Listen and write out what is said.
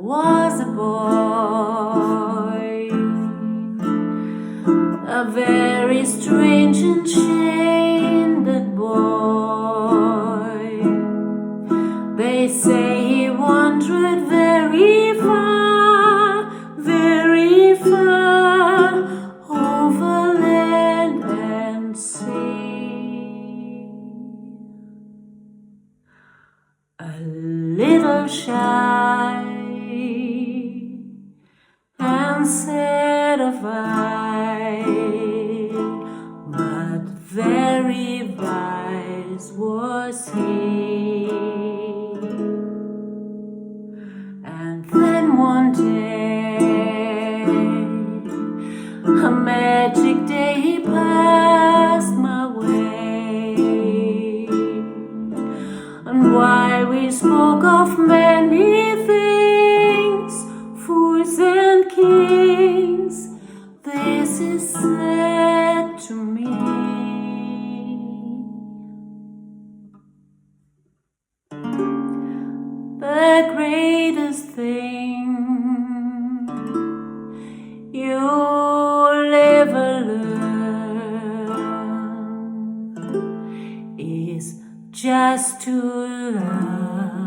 was a boy, a very strange and chained boy. They say he wandered very far over land and sea. A little shy and sad of eye, but very wise was he. And then one day, a magic day passed my way, and while we spoke of many things, fools and kings, this is said to me: the greatest thing you'll ever learn is just to love.